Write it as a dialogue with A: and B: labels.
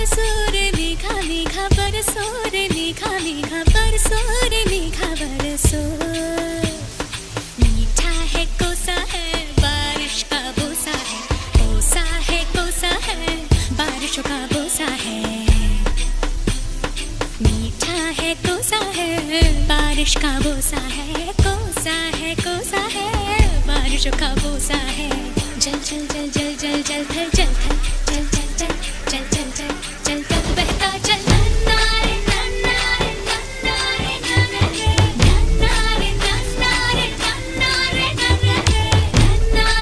A: बरसो रे मेघा मेघा बरसो रे मेघा मेघा बरसो रे मेघा बरसो। मीठा है कोसा है बारिश का बोसा है, कोसा है कोसा है बारिशों का बोसा है। मीठा है कोसा है बारिश का बोसा है, कोसा है बारिशों का बोसा है। जल जल